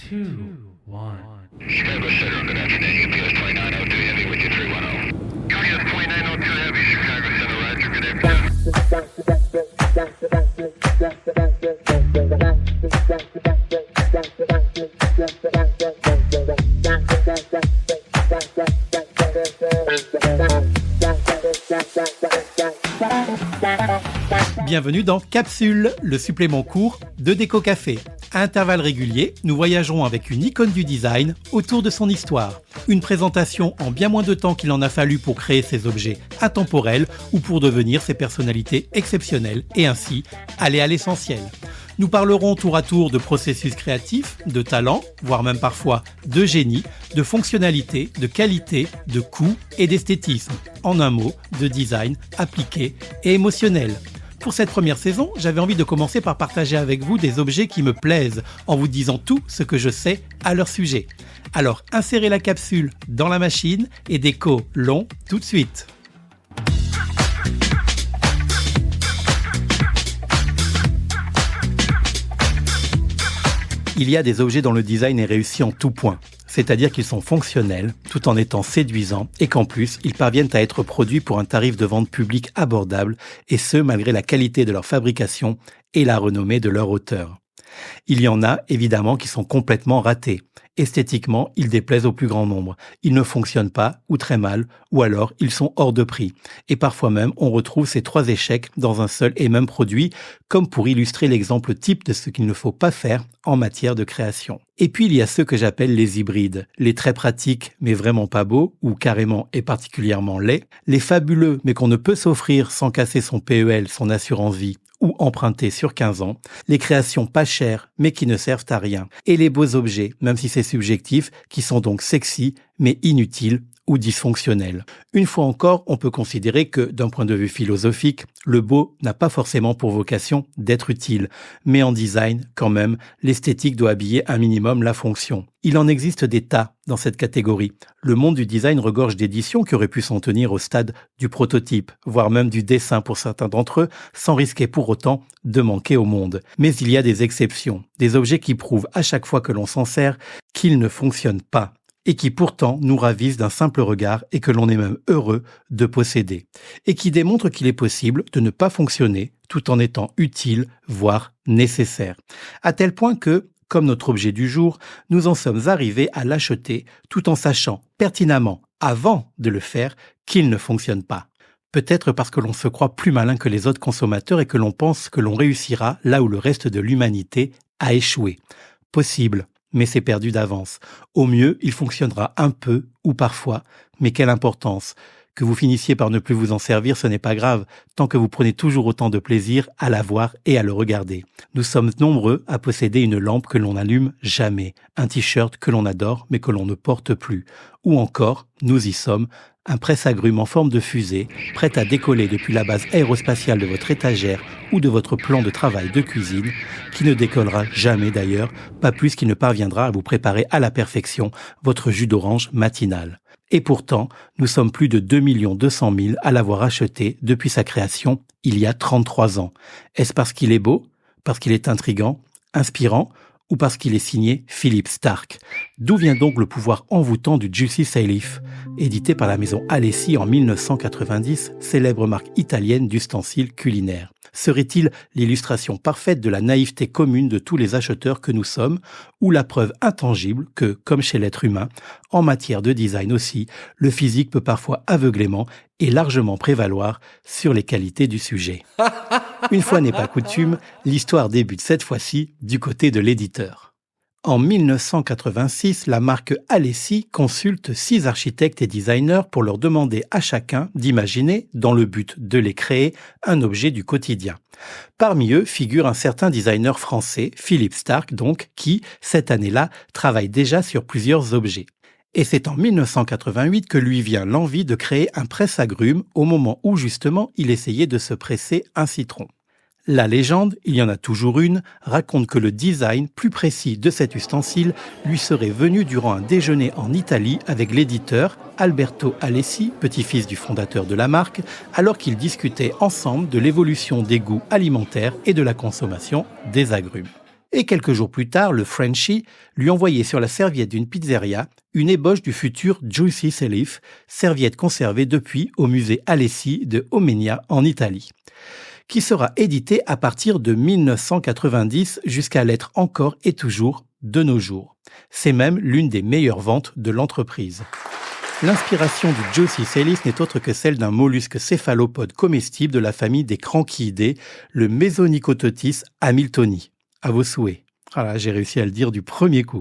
two, one. Chicago Center, good afternoon. UPS 2902 Heavy with you 310. UPS 2902 Heavy, Chicago Center, Roger, good afternoon. Bienvenue dans Capsule, le supplément court de Déco Café. À intervalles réguliers, nous voyagerons avec une icône du design autour de son histoire. Une présentation en bien moins de temps qu'il en a fallu pour créer ces objets intemporels ou pour devenir ces personnalités exceptionnelles et ainsi aller à l'essentiel. Nous parlerons tour à tour de processus créatifs, de talent, voire même parfois de génie, de fonctionnalité, de qualité, de coût et d'esthétisme. En un mot, de design appliqué et émotionnel. Pour cette première saison, j'avais envie de commencer par partager avec vous des objets qui me plaisent, en vous disant tout ce que je sais à leur sujet. Alors insérez la capsule dans la machine et déco long tout de suite. Il y a des objets dont le design est réussi en tout point. C'est-à-dire qu'ils sont fonctionnels, tout en étant séduisants, et qu'en plus, ils parviennent à être produits pour un tarif de vente public abordable, et ce, malgré la qualité de leur fabrication et la renommée de leur auteur. Il y en a, évidemment, qui sont complètement ratés. Esthétiquement, ils déplaisent au plus grand nombre. Ils ne fonctionnent pas, ou très mal, ou alors ils sont hors de prix. Et parfois même, on retrouve ces trois échecs dans un seul et même produit, comme pour illustrer l'exemple type de ce qu'il ne faut pas faire en matière de création. Et puis il y a ceux que j'appelle les hybrides, les très pratiques mais vraiment pas beaux, ou carrément et particulièrement laids, les fabuleux mais qu'on ne peut s'offrir sans casser son PEL, son assurance vie, ou emprunter sur 15 ans, les créations pas chères mais qui ne servent à rien, et les beaux objets, même si c'est subjectif, qui sont donc sexy mais inutiles ou dysfonctionnels. Une fois encore, on peut considérer que, d'un point de vue philosophique, le beau n'a pas forcément pour vocation d'être utile, mais en design, quand même, l'esthétique doit habiller un minimum la fonction. Il en existe des tas dans cette catégorie. Le monde du design regorge d'éditions qui auraient pu s'en tenir au stade du prototype, voire même du dessin pour certains d'entre eux, sans risquer pour autant de manquer au monde. Mais il y a des exceptions, des objets qui prouvent à chaque fois que l'on s'en sert qu'ils ne fonctionnent pas, et qui pourtant nous ravissent d'un simple regard et que l'on est même heureux de posséder, et qui démontrent qu'il est possible de ne pas fonctionner tout en étant utile, voire nécessaire. À tel point que, comme notre objet du jour, nous en sommes arrivés à l'acheter tout en sachant pertinemment, avant de le faire, qu'il ne fonctionne pas. Peut-être parce que l'on se croit plus malin que les autres consommateurs et que l'on pense que l'on réussira là où le reste de l'humanité a échoué. Possible. Mais c'est perdu d'avance. Au mieux, il fonctionnera un peu ou parfois, mais quelle importance. Que vous finissiez par ne plus vous en servir, ce n'est pas grave, tant que vous prenez toujours autant de plaisir à la voir et à le regarder. Nous sommes nombreux à posséder une lampe que l'on n'allume jamais, un t-shirt que l'on adore mais que l'on ne porte plus, ou encore, nous y sommes, un presse-agrumes en forme de fusée, prêt à décoller depuis la base aérospatiale de votre étagère ou de votre plan de travail de cuisine, qui ne décollera jamais d'ailleurs, pas plus qu'il ne parviendra à vous préparer à la perfection votre jus d'orange matinal. Et pourtant, nous sommes plus de 2 200 000 à l'avoir acheté depuis sa création il y a 33 ans. Est-ce parce qu'il est beau, parce qu'il est intrigant, inspirant, ou parce qu'il est signé Philippe Starck? D'où vient donc le pouvoir envoûtant du Juicy Salif, édité par la maison Alessi en 1990, célèbre marque italienne d'ustensiles culinaires? Serait-il l'illustration parfaite de la naïveté commune de tous les acheteurs que nous sommes, ou la preuve intangible que, comme chez l'être humain, en matière de design aussi, le physique peut parfois aveuglément et largement prévaloir sur les qualités du sujet? Une fois n'est pas coutume, l'histoire débute cette fois-ci du côté de l'éditeur. En 1986, la marque Alessi consulte 6 architectes et designers pour leur demander à chacun d'imaginer, dans le but de les créer, un objet du quotidien. Parmi eux figure un certain designer français, Philippe Starck donc, qui, cette année-là, travaille déjà sur plusieurs objets. Et c'est en 1988 que lui vient l'envie de créer un presse-agrumes au moment où justement il essayait de se presser un citron. La légende, il y en a toujours une, raconte que le design plus précis de cet ustensile lui serait venu durant un déjeuner en Italie avec l'éditeur Alberto Alessi, petit-fils du fondateur de la marque, alors qu'ils discutaient ensemble de l'évolution des goûts alimentaires et de la consommation des agrumes. Et quelques jours plus tard, le Frenchie lui envoyait sur la serviette d'une pizzeria une ébauche du futur Juicy Salif, serviette conservée depuis au musée Alessi de Omegna en Italie, qui sera édité à partir de 1990 jusqu'à l'être encore et toujours de nos jours. C'est même l'une des meilleures ventes de l'entreprise. L'inspiration du Juicy Salif n'est autre que celle d'un mollusque céphalopode comestible de la famille des Cranchidae, le Mesonychototis hamiltoni. À vos souhaits. Voilà, j'ai réussi à le dire du premier coup.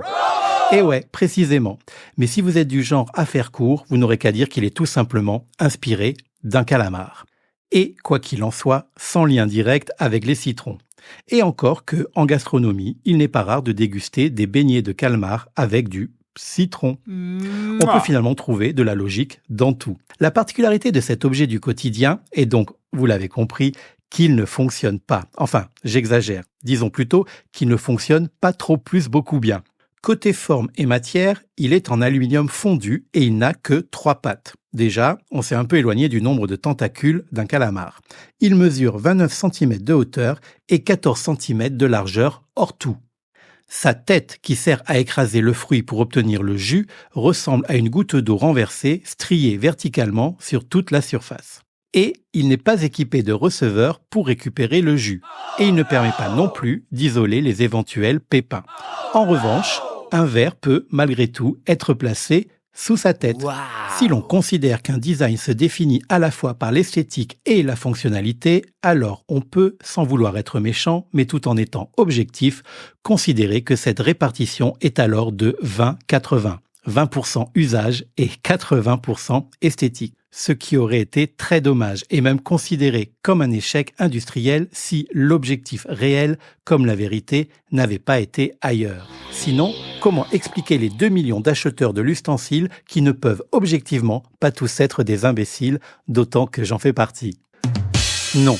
Et ouais, précisément. Mais si vous êtes du genre à faire court, vous n'aurez qu'à dire qu'il est tout simplement inspiré d'un calamar. Et, quoi qu'il en soit, sans lien direct avec les citrons. Et encore que, en gastronomie, il n'est pas rare de déguster des beignets de calmar avec du citron. On peut finalement trouver de la logique dans tout. La particularité de cet objet du quotidien est donc, vous l'avez compris, qu'il ne fonctionne pas. Enfin, j'exagère. Disons plutôt qu'il ne fonctionne pas trop plus beaucoup bien. Côté forme et matière, il est en aluminium fondu et il n'a que 3 pattes. Déjà, on s'est un peu éloigné du nombre de tentacules d'un calamar. Il mesure 29 cm de hauteur et 14 cm de largeur hors tout. Sa tête, qui sert à écraser le fruit pour obtenir le jus, ressemble à une goutte d'eau renversée, striée verticalement sur toute la surface. Et il n'est pas équipé de receveur pour récupérer le jus. Et il ne permet pas non plus d'isoler les éventuels pépins. En revanche, un verre peut, malgré tout, être placé sous sa tête. Wow. Si l'on considère qu'un design se définit à la fois par l'esthétique et la fonctionnalité, alors on peut, sans vouloir être méchant, mais tout en étant objectif, considérer que cette répartition est alors de 20-80. 20% usage et 80% esthétique. Ce qui aurait été très dommage et même considéré comme un échec industriel si l'objectif réel, comme la vérité, n'avait pas été ailleurs. Sinon, comment expliquer les 2 millions d'acheteurs de l'ustensile qui ne peuvent objectivement pas tous être des imbéciles, d'autant que j'en fais partie? Non.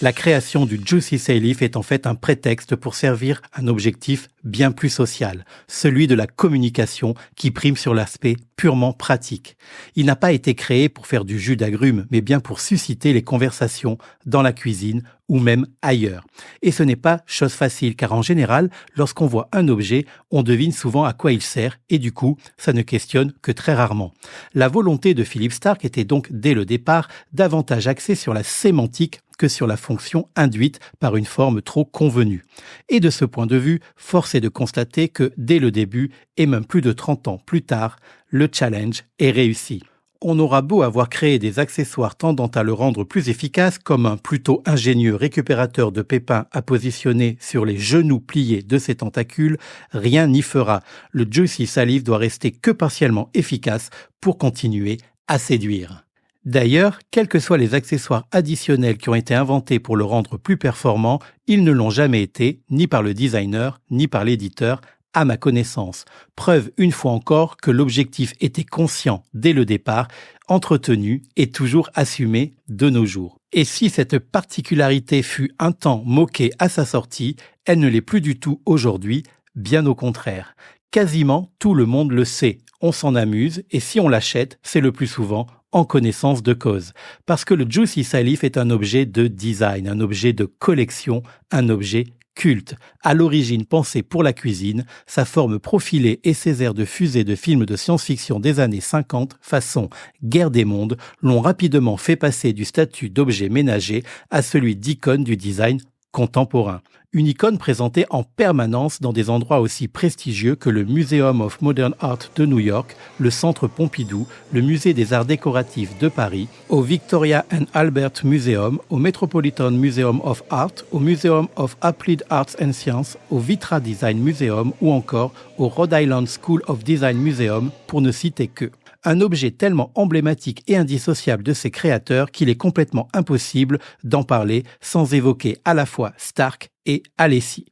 La création du Juicy Salif est en fait un prétexte pour servir un objectif bien plus social, celui de la communication qui prime sur l'aspect purement pratique. Il n'a pas été créé pour faire du jus d'agrumes, mais bien pour susciter les conversations dans la cuisine ou même ailleurs. Et ce n'est pas chose facile, car en général, lorsqu'on voit un objet, on devine souvent à quoi il sert, et du coup, ça ne questionne que très rarement. La volonté de Philippe Starck était donc, dès le départ, davantage axée sur la sémantique que sur la fonction induite par une forme trop convenue. Et de ce point de vue, force est de constater que, dès le début, et même plus de 30 ans plus tard, le challenge est réussi. On aura beau avoir créé des accessoires tendant à le rendre plus efficace, comme un plutôt ingénieux récupérateur de pépins à positionner sur les genoux pliés de ses tentacules, rien n'y fera. Le Juicy Salif doit rester que partiellement efficace pour continuer à séduire. D'ailleurs, quels que soient les accessoires additionnels qui ont été inventés pour le rendre plus performant, ils ne l'ont jamais été, ni par le designer, ni par l'éditeur, à ma connaissance. Preuve une fois encore que l'objectif était conscient dès le départ, entretenu et toujours assumé de nos jours. Et si cette particularité fut un temps moquée à sa sortie, elle ne l'est plus du tout aujourd'hui, bien au contraire. Quasiment tout le monde le sait, on s'en amuse et si on l'achète, c'est le plus souvent en connaissance de cause. Parce que le Juicy Salif est un objet de design, un objet de collection, un objet culte. À l'origine pensé pour la cuisine, sa forme profilée et ses airs de fusée de films de science-fiction des années 50, façon Guerre des mondes, l'ont rapidement fait passer du statut d'objet ménager à celui d'icône du design contemporain. Une icône présentée en permanence dans des endroits aussi prestigieux que le Museum of Modern Art de New York, le Centre Pompidou, le Musée des Arts Décoratifs de Paris, au Victoria and Albert Museum, au Metropolitan Museum of Art, au Museum of Applied Arts and Sciences, au Vitra Design Museum ou encore au Rhode Island School of Design Museum, pour ne citer que. Un objet tellement emblématique et indissociable de ses créateurs qu'il est complètement impossible d'en parler sans évoquer à la fois Starck et Alessi.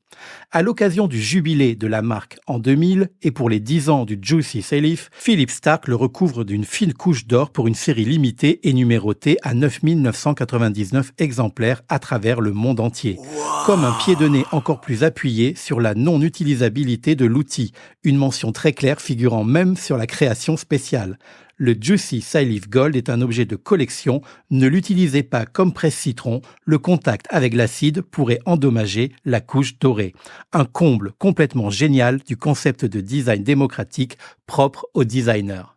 À l'occasion du jubilé de la marque en 2000 et pour les 10 ans du Juicy Salif, Philippe Starck le recouvre d'une fine couche d'or pour une série limitée et numérotée à 9999 exemplaires à travers le monde entier. Comme un pied de nez encore plus appuyé sur la non-utilisabilité de l'outil, une mention très claire figurant même sur la création spéciale. Le Juicy Silife Gold est un objet de collection. Ne l'utilisez pas comme presse-citron. Le contact avec l'acide pourrait endommager la couche dorée. Un comble complètement génial du concept de design démocratique propre aux designers.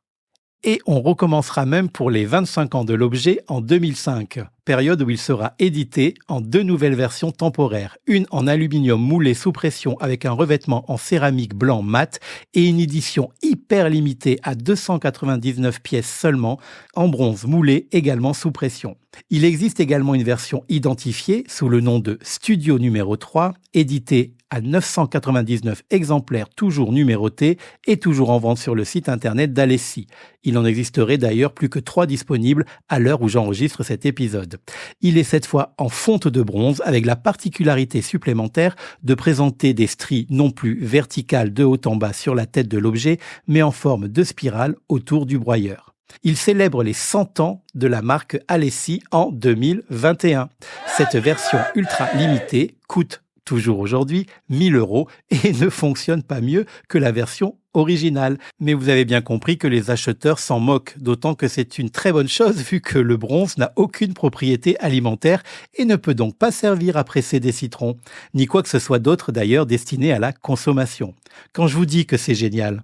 Et on recommencera même pour les 25 ans de l'objet en 2005, période où il sera édité en 2 nouvelles versions temporaires, une en aluminium moulé sous pression avec un revêtement en céramique blanc mat et une édition hyper limitée à 299 pièces seulement, en bronze moulé également sous pression. Il existe également une version identifiée sous le nom de Studio numéro 3, éditée à 999 exemplaires toujours numérotés et toujours en vente sur le site internet d'Alessi. Il en existerait d'ailleurs plus que 3 disponibles à l'heure où j'enregistre cet épisode. Il est cette fois en fonte de bronze avec la particularité supplémentaire de présenter des stries non plus verticales de haut en bas sur la tête de l'objet, mais en forme de spirale autour du broyeur. Il célèbre les 100 ans de la marque Alessi en 2021. Cette version ultra limitée coûte toujours aujourd'hui 1000 € et ne fonctionne pas mieux que la version originale. Mais vous avez bien compris que les acheteurs s'en moquent, d'autant que c'est une très bonne chose vu que le bronze n'a aucune propriété alimentaire et ne peut donc pas servir à presser des citrons, ni quoi que ce soit d'autre d'ailleurs destiné à la consommation. Quand je vous dis que c'est génial,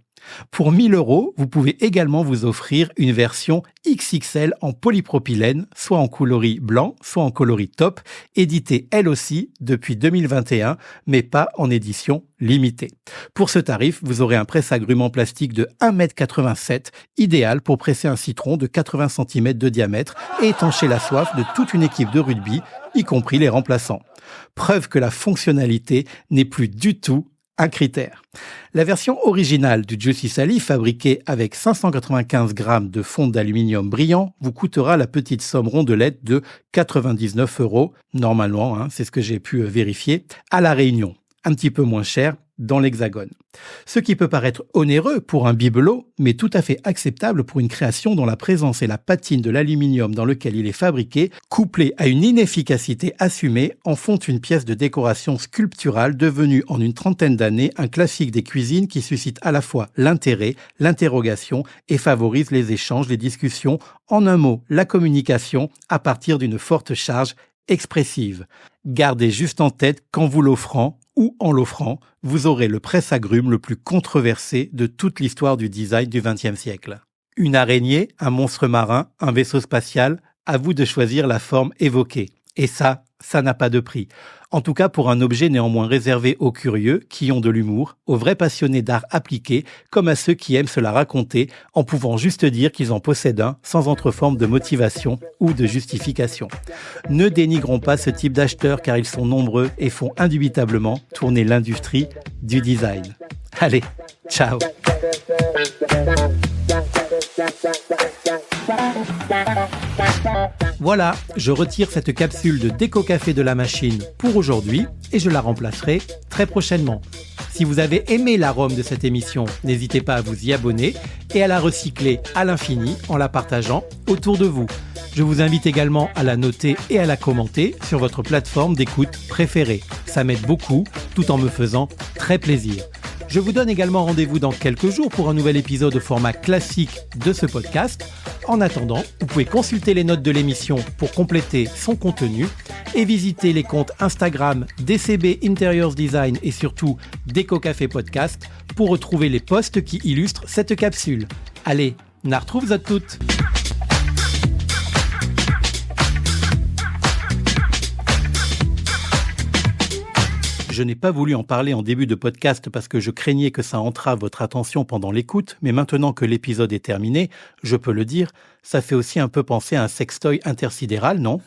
pour 1000 €, vous pouvez également vous offrir une version XXL en polypropylène, soit en coloris blanc, soit en coloris top, éditée elle aussi depuis 2021, mais pas en édition limitée. Pour ce tarif, vous aurez un presse-agrumes en plastique de 1,87 m, idéal pour presser un citron de 80 cm de diamètre et étancher la soif de toute une équipe de rugby, y compris les remplaçants. Preuve que la fonctionnalité n'est plus du tout un critère. La version originale du Juicy Silife, fabriquée avec 595 grammes de fonte d'aluminium brillant, vous coûtera la petite somme rondelette de 99 €, normalement, c'est ce que j'ai pu vérifier, à La Réunion. Un petit peu moins cher dans l'Hexagone. Ce qui peut paraître onéreux pour un bibelot, mais tout à fait acceptable pour une création dont la présence et la patine de l'aluminium dans lequel il est fabriqué, couplée à une inefficacité assumée, en font une pièce de décoration sculpturale devenue en une trentaine d'années un classique des cuisines qui suscite à la fois l'intérêt, l'interrogation et favorise les échanges, les discussions, en un mot, la communication à partir d'une forte charge expressive. Gardez juste en tête qu'en vous l'offrant, ou en l'offrant, vous aurez le presse-agrumes le plus controversé de toute l'histoire du design du XXe siècle. Une araignée, un monstre marin, un vaisseau spatial, à vous de choisir la forme évoquée. Et ça n'a pas de prix. En tout cas pour un objet néanmoins réservé aux curieux, qui ont de l'humour, aux vrais passionnés d'art appliqué, comme à ceux qui aiment se la raconter, en pouvant juste dire qu'ils en possèdent un, sans autre forme de motivation ou de justification. Ne dénigrons pas ce type d'acheteurs car ils sont nombreux et font indubitablement tourner l'industrie du design. Allez, ciao! Voilà, je retire cette capsule de Déco Café de la machine pour aujourd'hui et je la remplacerai très prochainement. Si vous avez aimé l'arôme de cette émission, n'hésitez pas à vous y abonner et à la recycler à l'infini en la partageant autour de vous. Je vous invite également à la noter et à la commenter sur votre plateforme d'écoute préférée. Ça m'aide beaucoup tout en me faisant très plaisir. Je vous donne également rendez-vous dans quelques jours pour un nouvel épisode au format classique de ce podcast. En attendant, vous pouvez consulter les notes de l'émission pour compléter son contenu et visiter les comptes Instagram DCB Interiors Design et surtout Déco Café Podcast pour retrouver les posts qui illustrent cette capsule. Allez, na retrouve à toutes! Je n'ai pas voulu en parler en début de podcast parce que je craignais que ça entrave votre attention pendant l'écoute, mais maintenant que l'épisode est terminé, je peux le dire, ça fait aussi un peu penser à un sextoy intersidéral, non ?